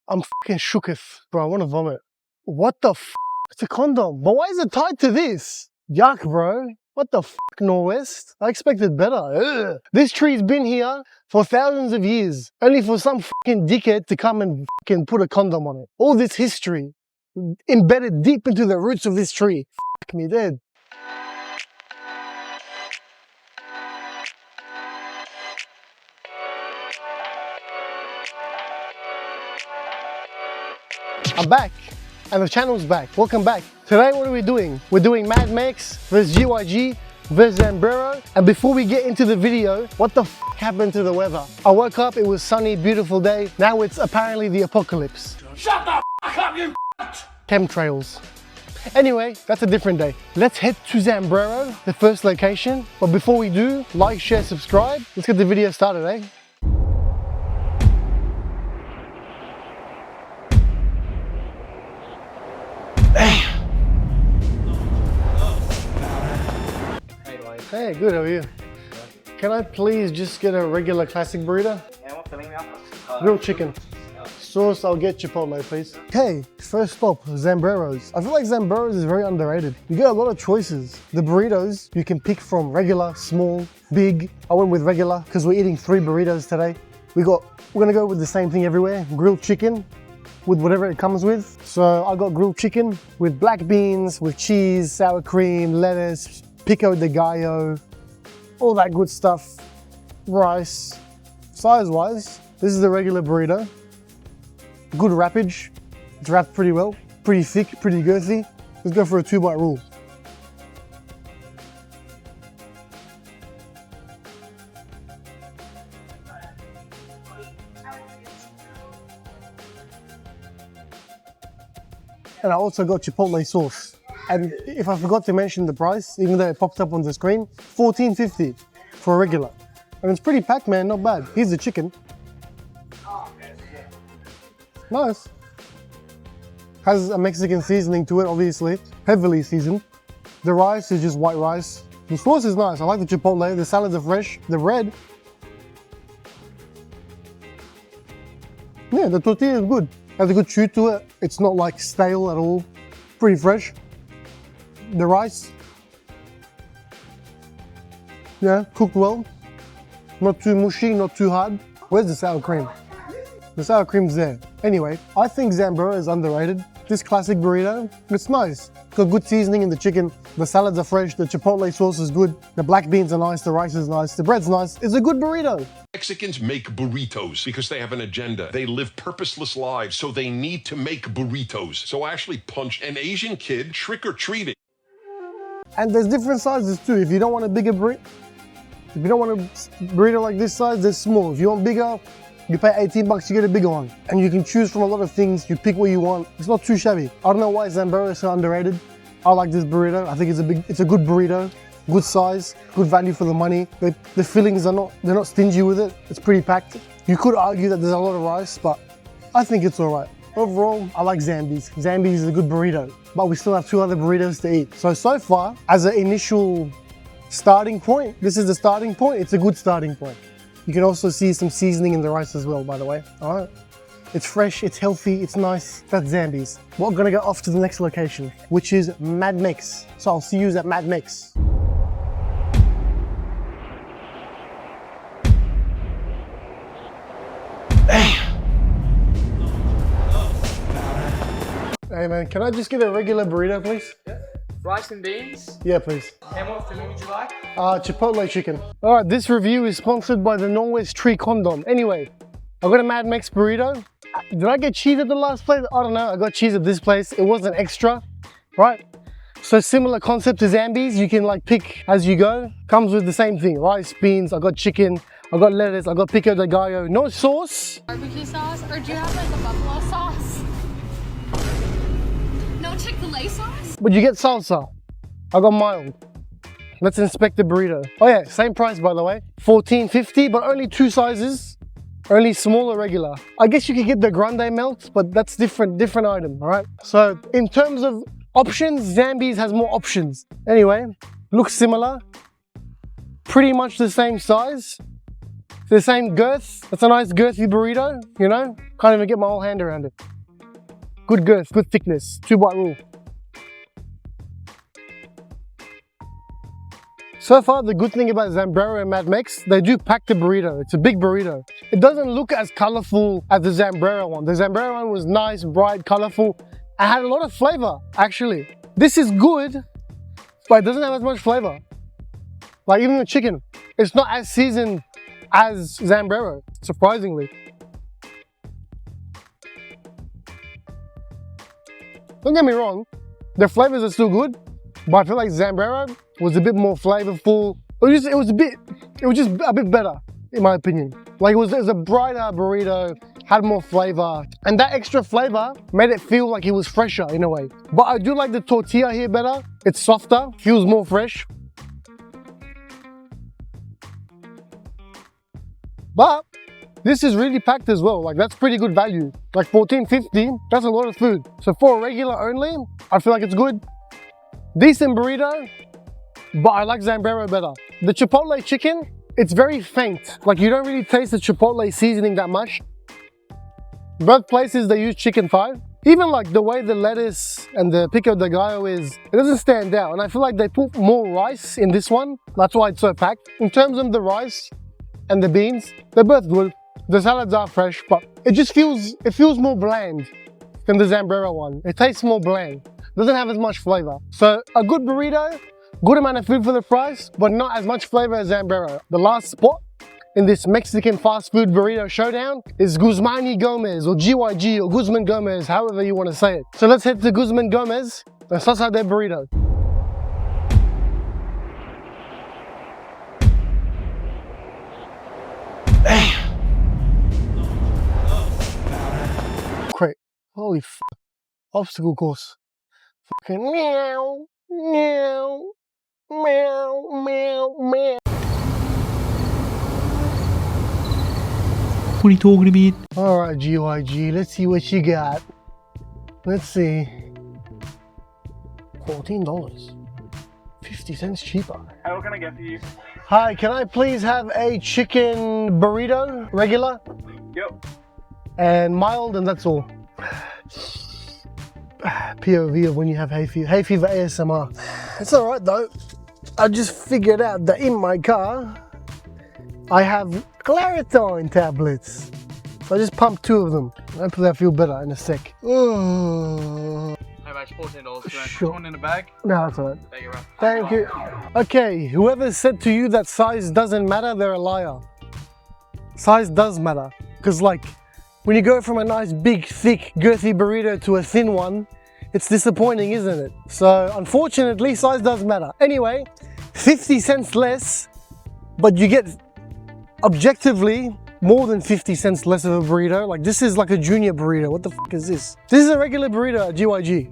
I'm fucking shooketh. Bro, I want to vomit. What the f? It's a condom. But why is it tied to this? Yuck, bro. What the f, Norwest? I expected better. Ugh. This tree's been here for thousands of years, only for some fucking dickhead to come and fucking put a condom on it. All this history embedded deep into the roots of this tree. Fuck me dead. I'm back, and the channel's back. Welcome back. Today, what are we doing? We're doing Mad Max versus GYG versus Zambrero. And before we get into the video, what the f happened to the weather? I woke up, it was sunny, beautiful day. Now it's apparently the apocalypse. Shut the f up, you Chemtrails. Anyway, that's a different day. Let's head to Zambrero, the first location. But before we do, like, share, subscribe. Let's get the video started, eh? Hey, good, how are you? Can I please just get a regular classic burrito? Yeah, what filling me up? Grilled chicken. Sauce, I'll get Chipotle, please. Okay, first stop, Zambrero's. I feel like Zambrero's is very underrated. You get a lot of choices. The burritos, you can pick from regular, small, big. I went with regular because we're eating 3 burritos today. We're gonna go with the same thing everywhere. Grilled chicken with whatever it comes with. So I got grilled chicken with black beans, with cheese, sour cream, lettuce, pico de gallo, all that good stuff. Rice. Size-wise, this is the regular burrito. Good wrappage. It's wrapped pretty well. Pretty thick, pretty girthy. Let's go for a 2-bite rule. And I also got Chipotle sauce. And if I forgot to mention the price, even though it popped up on the screen, $14.50 for a regular. And it's pretty packed, man, not bad. Here's the chicken. Nice. Has a Mexican seasoning to it, obviously. Heavily seasoned. The rice is just white rice. The sauce is nice. I like the Chipotle. The salads are fresh. The bread. Yeah, the tortilla is good. Has a good chew to it. It's not like stale at all. Pretty fresh. The rice, yeah, cooked well. Not too mushy, not too hard. Where's the sour cream? The sour cream's there. Anyway, I think Zambrero is underrated. This classic burrito, it's nice. Got good seasoning in the chicken. The salads are fresh. The Chipotle sauce is good. The black beans are nice. The rice is nice. The bread's nice. It's a good burrito. Mexicans make burritos because they have an agenda. They live purposeless lives, so they need to make burritos. So I actually punched an Asian kid trick-or-treating. And there's different sizes too. If you don't want a bigger burrito, if you don't want a burrito like this size, they're small. If you want bigger, you pay 18 bucks, you get a bigger one. And you can choose from a lot of things. You pick what you want. It's not too shabby. I don't know why Zambrero is so underrated. I like this burrito. I think it's a good burrito. Good size, good value for the money. The fillings they're not stingy with it. It's pretty packed. You could argue that there's a lot of rice, but I think it's all right. Overall, I like Zambies. Zambies is a good burrito, but we still have 2 other burritos to eat. So far, as an initial starting point, this is the starting point. It's a good starting point. You can also see some seasoning in the rice as well, by the way. All right. It's fresh, it's healthy, it's nice. That's Zambies. We're gonna go off to the next location, which is Mad Max. So I'll see you at Mad Max. Hey man, can I just get a regular burrito, please? Yeah. Rice and beans. Yeah, please. And what filling would you like? Chipotle chicken. All right, this review is sponsored by the Norwest Tree Condom. Anyway, I got a Mad Max burrito. Did I get cheese at the last place? I don't know, I got cheese at this place. It wasn't extra, right? So similar concept to Zambies, you can like pick as you go. Comes with the same thing, rice, beans, I got chicken, I got lettuce, I got pico de gallo. No sauce. Barbecue sauce, or do you have like a buffalo sauce? No Chick-fil-A sauce? But you get salsa. I got mild. Let's inspect the burrito. Oh yeah, same price by the way. $14.50, but only 2 sizes. Only small or regular. I guess you could get the grande melt, but that's different item, all right? So in terms of options, Zambies has more options. Anyway, looks similar. Pretty much the same size. the same girth. It's a nice girthy burrito, you know? Can't even get my whole hand around it. Good girth, good thickness, 2-bite rule. So far, the good thing about Zambrero and Mad Mex, they do pack the burrito. It's a big burrito. It doesn't look as colorful as the Zambrero one. The Zambrero one was nice, bright, colorful, and had a lot of flavor, actually. This is good, but it doesn't have as much flavor. Like even the chicken, it's not as seasoned as Zambrero, surprisingly. Don't get me wrong, the flavors are still good, but I feel like Zambrero was a bit more flavorful. It was just a bit better, in my opinion. Like it was a brighter burrito, had more flavor, and that extra flavor made it feel like it was fresher in a way. But I do like the tortilla here better. It's softer, feels more fresh. But this is really packed as well. Like that's pretty good value. Like $14.50, that's a lot of food. So for a regular only, I feel like it's good. Decent burrito, but I like Zambrero better. The Chipotle chicken, it's very faint. Like you don't really taste the Chipotle seasoning that much. Both places they use chicken thigh. Even like the way the lettuce and the pico de gallo is, it doesn't stand out. And I feel like they put more rice in this one. That's why it's so packed. In terms of the rice and the beans, they're both good. The salads are fresh, but it feels more bland than the Zambrero one. It tastes more bland. Doesn't have as much flavor. So a good burrito, good amount of food for the price, but not as much flavor as Zambrero. The last spot in this Mexican fast food burrito showdown is Guzman Y Gomez, or GYG, or Guzman Gomez, however you want to say it. So let's head to Guzman Gomez and suss out their burrito. Great. Holy f***. Obstacle course. Fucking meow, meow, meow, meow, meow. What are you talking about? Alright, GYG, let's see what you got. Let's see. $14. 50 cents cheaper. Hey, what can I get for you? Hi, can I please have a chicken burrito, regular? Yep. And mild, and that's all. POV of when you have hay fever ASMR. It's alright though. I just figured out that in my car, I have Claritin tablets. So I just pumped 2 of them. Hopefully I feel better in a sec. How much? $14. Sure. One in the bag? No, that's alright. There you are. Thank you. Okay, whoever said to you that size doesn't matter, they're a liar. Size does matter. Because like, when you go from a nice big, thick, girthy burrito to a thin one, it's disappointing, isn't it? So unfortunately, size does matter. Anyway, 50 cents less, but you get objectively more than 50 cents less of a burrito. Like this is like a junior burrito. What the fuck is this? This is a regular burrito at GYG.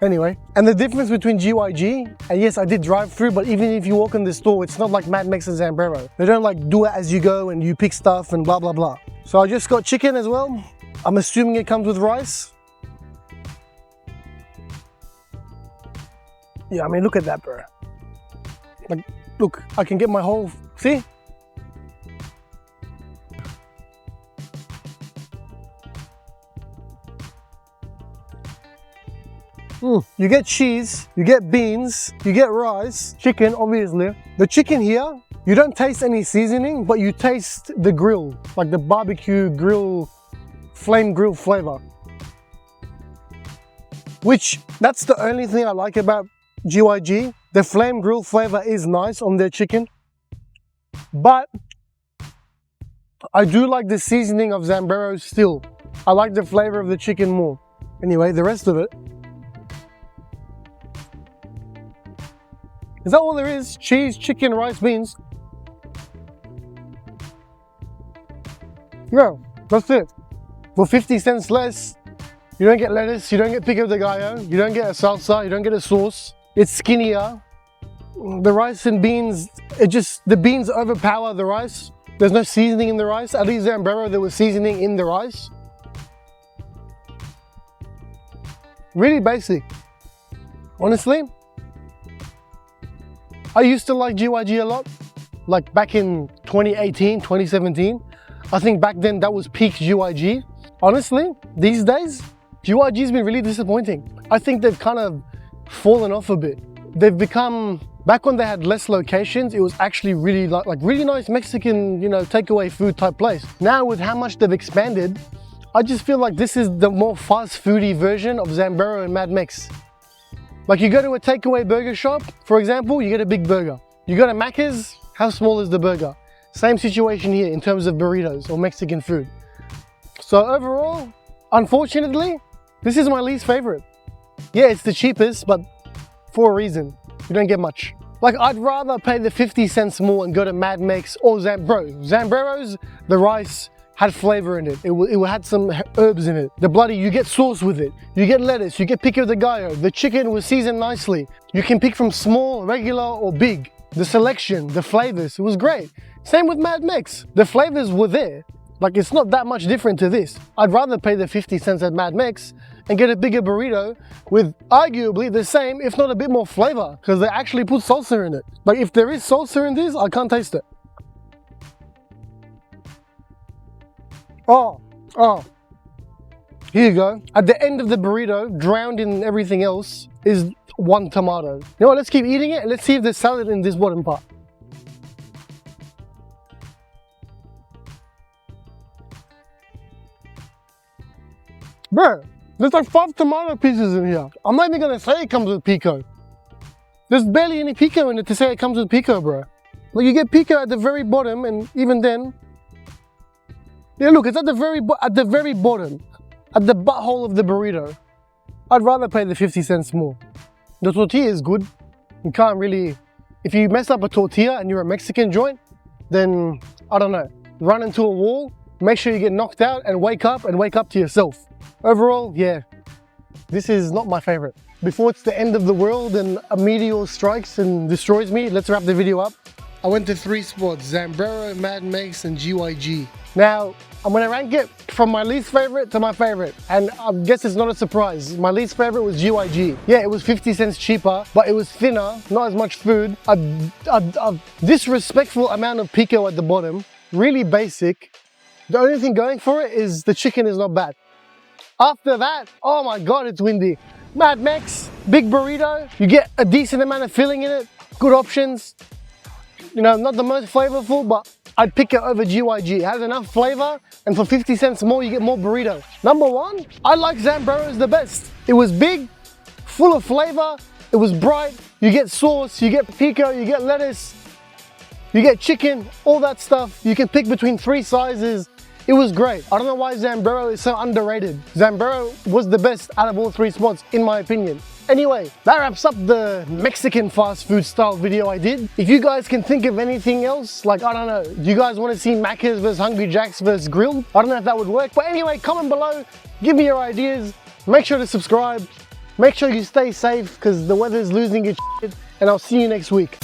Anyway, and the difference between GYG, and yes, I did drive through, but even if you walk in the store, it's not like Mad Mex and Zambrero. They don't like do it as you go and you pick stuff and blah, blah, blah. So I just got chicken as well. I'm assuming it comes with rice. Yeah, I mean, look at that, bro. Like, look, I can get my whole, see? You get cheese, you get beans, you get rice, chicken, obviously. The chicken here, you don't taste any seasoning, but you taste the grill, like the barbecue grill, flame grill flavor. Which, that's the only thing I like about GYG. The flame grill flavor is nice on their chicken, but I do like the seasoning of Zambrero still. I like the flavor of the chicken more. Anyway, the rest of it, is that all there is? Cheese, chicken, rice, beans. Yeah, that's it. For 50 cents less, you don't get lettuce, you don't get pico de gallo, you don't get a salsa, you don't get a sauce. It's skinnier. The rice and beans, the beans overpower the rice. There's no seasoning in the rice. At least Zambrero, there was seasoning in the rice. Really basic. Honestly, I used to like GYG a lot. like back in 2018, 2017. I think back then that was peak GYG. Honestly, these days, GYG's been really disappointing. I think they've kind of fallen off a bit. They've become, back when they had less locations, it was actually really like really nice Mexican, you know, takeaway food type place. Now with how much they've expanded, I just feel like this is the more fast foody version of Zambrero and Mad Mex. Like you go to a takeaway burger shop, for example, you get a big burger. You go to Macca's, how small is the burger? Same situation here in terms of burritos or Mexican food. So overall, unfortunately, this is my least favorite. Yeah, it's the cheapest, but for a reason. You don't get much. Like I'd rather pay the 50 cents more and go to Mad Mex or Zambrero's, the rice had flavor in it. It had some herbs in it. The bloody, you get sauce with it. You get lettuce, you get pico de gallo. The chicken was seasoned nicely. You can pick from small, regular, or big. The selection, the flavors, it was great. Same with Mad Mex. The flavors were there. Like it's not that much different to this. I'd rather pay the 50 cents at Mad Mex and get a bigger burrito with arguably the same, if not a bit more flavor, because they actually put salsa in it. Like if there is salsa in this, I can't taste it. Oh, here you go. At the end of the burrito, drowned in everything else, is one tomato. You know what, let's keep eating it and let's see if there's salad in this bottom part. Bro, there's like 5 tomato pieces in here. I'm not even gonna say it comes with pico. There's barely any pico in it to say it comes with pico, bro. Like you get pico at the very bottom, and even then, yeah, look, it's at the very bottom, at the butthole of the burrito. I'd rather pay the 50 cents more. The tortilla is good. You can't really, if you mess up a tortilla and you're a Mexican joint, then I don't know, run into a wall, make sure you get knocked out and wake up to yourself. Overall, yeah, this is not my favorite. Before it's the end of the world and a meteor strikes and destroys me, let's wrap the video up. I went to 3 spots, Zambrero, Mad Mex, and GYG. Now, I'm gonna rank it from my least favorite to my favorite. And I guess it's not a surprise. My least favorite was GYG. Yeah, it was 50 cents cheaper, but it was thinner, not as much food. A disrespectful amount of pico at the bottom, really basic. The only thing going for it is the chicken is not bad. After that, oh my God, it's windy. Mad Mex, big burrito. You get a decent amount of filling in it, good options. You know, not the most flavorful, but I'd pick it over GYG. It has enough flavor, and for 50 cents more, you get more burrito. Number 1, I like Zambrero's the best. It was big, full of flavor, it was bright. You get sauce, you get pico, you get lettuce, you get chicken, all that stuff. You can pick between 3 sizes. It was great. I don't know why Zambrero is so underrated. Zambrero was the best out of all 3 spots, in my opinion. Anyway, that wraps up the Mexican fast food style video I did. If you guys can think of anything else, like, I don't know, do you guys want to see Macca's versus Hungry Jack's versus Grilled? I don't know if that would work, but anyway, comment below, give me your ideas, make sure to subscribe, make sure you stay safe, because the weather's losing its shit, and I'll see you next week.